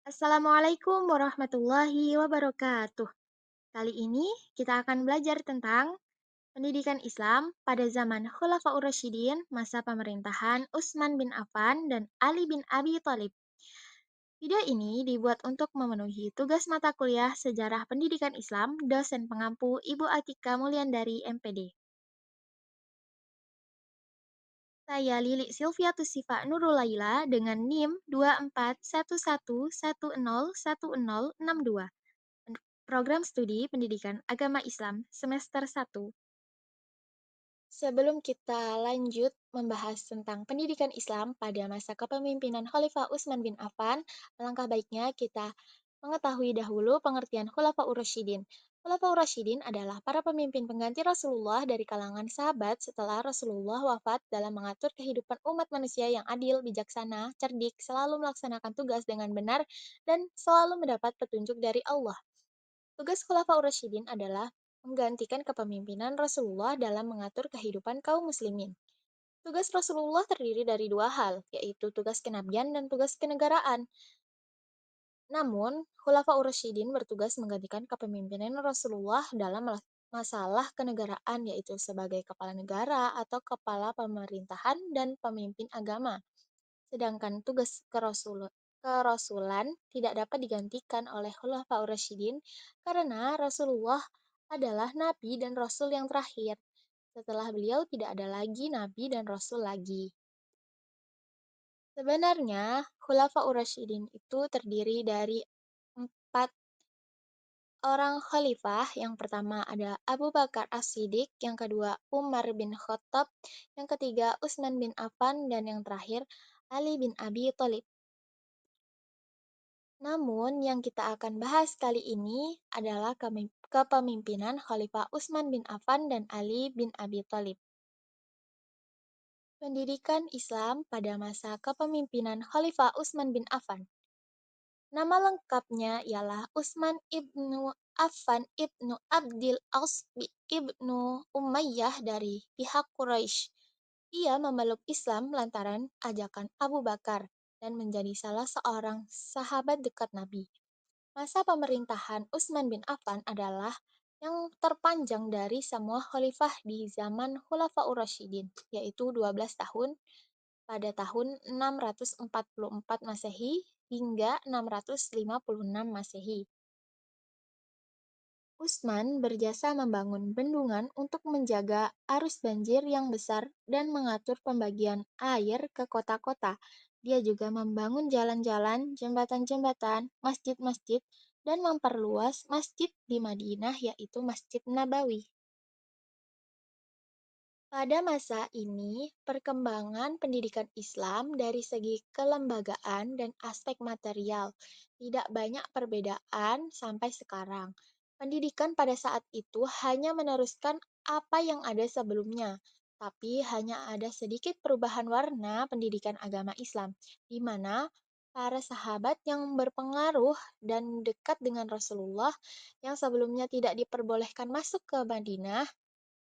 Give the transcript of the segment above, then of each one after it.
Assalamualaikum warahmatullahi wabarakatuh. Kali ini kita akan belajar tentang pendidikan Islam pada zaman Khulafaur Rasyidin, masa pemerintahan Utsman bin Affan dan Ali bin Abi Thalib. Video ini dibuat untuk memenuhi tugas mata kuliah Sejarah Pendidikan Islam dosen pengampu Ibu Atika Mulyandari MPD. Saya Lili Silvia Tusifa Nurulaila dengan NIM 2411101062. Program Studi Pendidikan Agama Islam semester 1. Sebelum kita lanjut membahas tentang pendidikan Islam pada masa kepemimpinan Khalifah Utsman bin Affan, alangkah baiknya kita mengetahui dahulu pengertian Khulafaur Rasyidin. Khulafaur Rasyidin adalah para pemimpin pengganti Rasulullah dari kalangan sahabat setelah Rasulullah wafat dalam mengatur kehidupan umat manusia yang adil, bijaksana, cerdik, selalu melaksanakan tugas dengan benar, dan selalu mendapat petunjuk dari Allah. Tugas Khulafaur Rasyidin adalah menggantikan kepemimpinan Rasulullah dalam mengatur kehidupan kaum muslimin. Tugas Rasulullah terdiri dari dua hal, yaitu tugas kenabian dan tugas kenegaraan. Namun, Khulafaur Rasyidin bertugas menggantikan kepemimpinan Rasulullah dalam masalah kenegaraan, yaitu sebagai kepala negara atau kepala pemerintahan dan pemimpin agama. Sedangkan tugas kerasulan tidak dapat digantikan oleh Khulafaur Rasyidin karena Rasulullah adalah nabi dan rasul yang terakhir. Setelah beliau tidak ada lagi nabi dan rasul lagi. Sebenarnya, Khulafaur Rasyidin itu terdiri dari 4 orang khalifah. Yang pertama ada Abu Bakar As-Siddiq, yang kedua Umar bin Khattab, yang ketiga Utsman bin Affan, dan yang terakhir Ali bin Abi Thalib. Namun, yang kita akan bahas kali ini adalah kepemimpinan Khalifah Utsman bin Affan dan Ali bin Abi Thalib. Pendidikan Islam pada masa kepemimpinan Khalifah Utsman bin Affan. Nama lengkapnya ialah Utsman ibnu Affan ibnu Abdil As ibnu Umayyah dari pihak Quraisy. Ia memeluk Islam lantaran ajakan Abu Bakar dan menjadi salah seorang sahabat dekat Nabi. Masa pemerintahan Utsman bin Affan adalah yang terpanjang dari semua khalifah di zaman Khulafaur Rasyidin, yaitu 12 tahun pada tahun 644 Masehi hingga 656 Masehi. Utsman berjasa membangun bendungan untuk menjaga arus banjir yang besar dan mengatur pembagian air ke kota-kota. Dia juga membangun jalan-jalan, jembatan-jembatan, masjid-masjid, dan memperluas masjid di Madinah yaitu Masjid Nabawi. Pada masa ini, perkembangan pendidikan Islam dari segi kelembagaan dan aspek material tidak banyak perbedaan sampai sekarang. Pendidikan pada saat itu hanya meneruskan apa yang ada sebelumnya, tapi hanya ada sedikit perubahan warna pendidikan agama Islam, di mana para sahabat yang berpengaruh dan dekat dengan Rasulullah yang sebelumnya tidak diperbolehkan masuk ke Madinah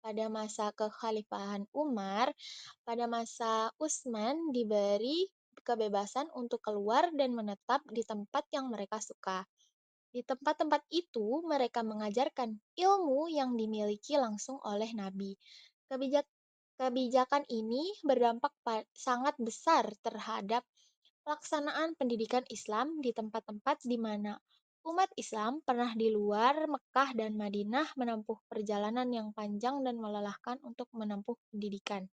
pada masa kekhalifahan Umar, pada masa Utsman diberi kebebasan untuk keluar dan menetap di tempat yang mereka suka. Di tempat-tempat itu, mereka mengajarkan ilmu yang dimiliki langsung oleh Nabi. Kebijakan ini berdampak sangat besar terhadap pelaksanaan pendidikan Islam di tempat-tempat di mana umat Islam pernah di luar Mekah dan Madinah menempuh perjalanan yang panjang dan melelahkan untuk menempuh pendidikan.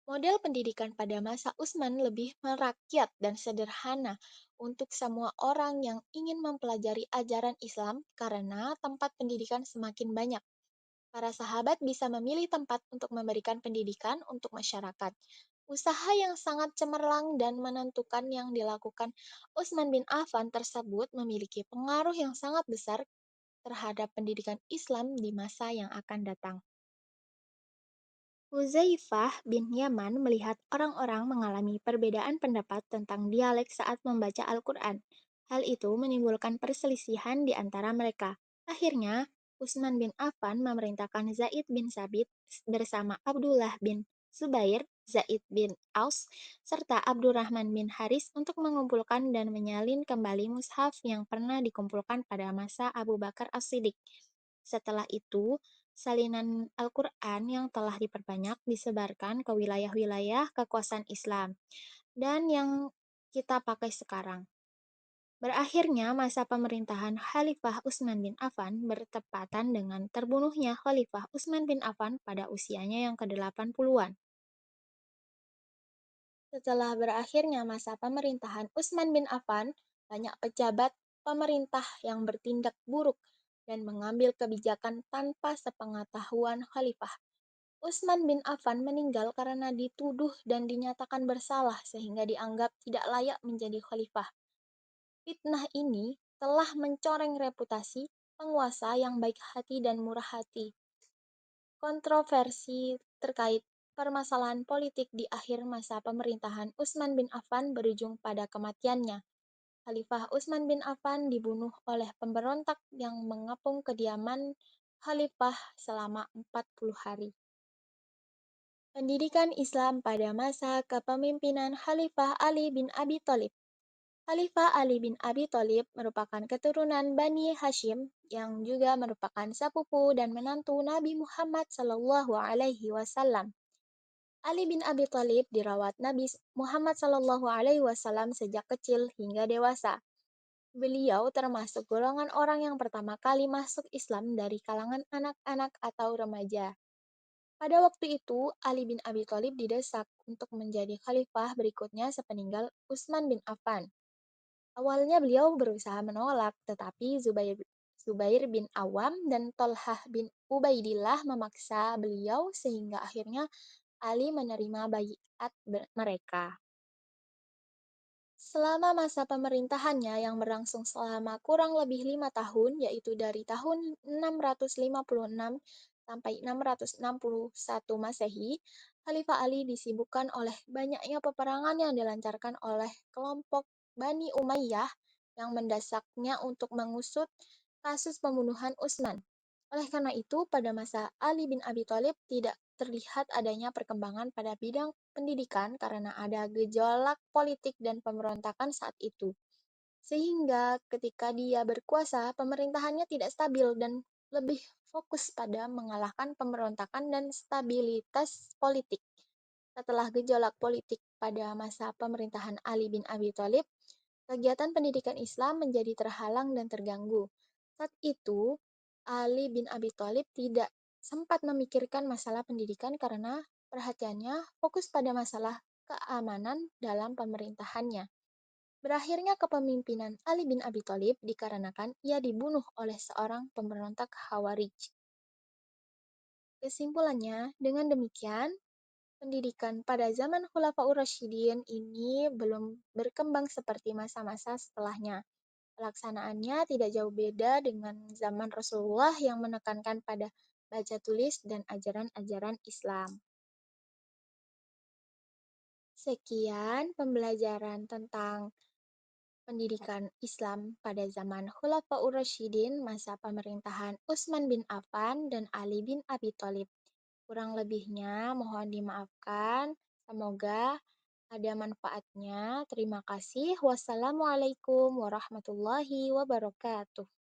Model pendidikan pada masa Utsman lebih merakyat dan sederhana untuk semua orang yang ingin mempelajari ajaran Islam karena tempat pendidikan semakin banyak. Para sahabat bisa memilih tempat untuk memberikan pendidikan untuk masyarakat. Usaha yang sangat cemerlang dan menentukan yang dilakukan Utsman bin Affan tersebut memiliki pengaruh yang sangat besar terhadap pendidikan Islam di masa yang akan datang. Huzaifah bin Yaman melihat orang-orang mengalami perbedaan pendapat tentang dialek saat membaca Al-Quran. Hal itu menimbulkan perselisihan di antara mereka. Akhirnya, Utsman bin Affan memerintahkan Zaid bin Sabit bersama Abdullah bin Zubair, Zaid bin Aus, serta Abdurrahman bin Haris untuk mengumpulkan dan menyalin kembali mushaf yang pernah dikumpulkan pada masa Abu Bakar As-Siddiq. Setelah itu, salinan Al-Quran yang telah diperbanyak disebarkan ke wilayah-wilayah kekuasaan Islam dan yang kita pakai sekarang. Berakhirnya masa pemerintahan Khalifah Utsman bin Affan bertepatan dengan terbunuhnya Khalifah Utsman bin Affan pada usianya yang ke-80-an. Setelah berakhirnya masa pemerintahan Utsman bin Affan, banyak pejabat pemerintah yang bertindak buruk dan mengambil kebijakan tanpa sepengetahuan khalifah. Utsman bin Affan meninggal karena dituduh dan dinyatakan bersalah sehingga dianggap tidak layak menjadi khalifah. Fitnah ini telah mencoreng reputasi penguasa yang baik hati dan murah hati. Kontroversi terkait permasalahan politik di akhir masa pemerintahan Utsman bin Affan berujung pada kematiannya. Khalifah Utsman bin Affan dibunuh oleh pemberontak yang mengepung kediaman khalifah selama 40 hari. Pendidikan Islam pada masa kepemimpinan Khalifah Ali bin Abi Thalib. Khalifah Ali bin Abi Thalib merupakan keturunan Bani Hashim yang juga merupakan sepupu dan menantu Nabi Muhammad SAW. Ali bin Abi Thalib dirawat Nabi Muhammad SAW sejak kecil hingga dewasa. Beliau termasuk golongan orang yang pertama kali masuk Islam dari kalangan anak-anak atau remaja. Pada waktu itu, Ali bin Abi Thalib didesak untuk menjadi khalifah berikutnya sepeninggal Utsman bin Affan. Awalnya beliau berusaha menolak, tetapi Zubair bin Awam dan Tolhah bin Ubaidillah memaksa beliau sehingga akhirnya Ali menerima baiat mereka. Selama masa pemerintahannya yang berlangsung selama kurang lebih 5 tahun, yaitu dari tahun 656 sampai 661 Masehi, Khalifah Ali disibukkan oleh banyaknya peperangan yang dilancarkan oleh kelompok Bani Umayyah yang mendesaknya untuk mengusut kasus pembunuhan Utsman. Oleh karena itu, pada masa Ali bin Abi Thalib tidak terlihat adanya perkembangan pada bidang pendidikan karena ada gejolak politik dan pemberontakan saat itu. Sehingga ketika dia berkuasa, pemerintahannya tidak stabil dan lebih fokus pada mengalahkan pemberontakan dan stabilitas politik. Setelah gejolak politik pada masa pemerintahan Ali bin Abi Thalib, kegiatan pendidikan Islam menjadi terhalang dan terganggu. Saat itu, Ali bin Abi Thalib tidak sempat memikirkan masalah pendidikan karena perhatiannya fokus pada masalah keamanan dalam pemerintahannya. Berakhirnya kepemimpinan Ali bin Abi Thalib dikarenakan ia dibunuh oleh seorang pemberontak Khawarij. Kesimpulannya, dengan demikian, pendidikan pada zaman Khulafaur Rasyidin ini belum berkembang seperti masa-masa setelahnya. Pelaksanaannya tidak jauh beda dengan zaman Rasulullah yang menekankan pada baca tulis dan ajaran-ajaran Islam. Sekian pembelajaran tentang pendidikan Islam pada zaman Khulafaur Rasyidin masa pemerintahan Utsman bin Affan dan Ali bin Abi Thalib. Kurang lebihnya mohon dimaafkan. Semoga ada manfaatnya. Terima kasih. Wassalamualaikum warahmatullahi wabarakatuh.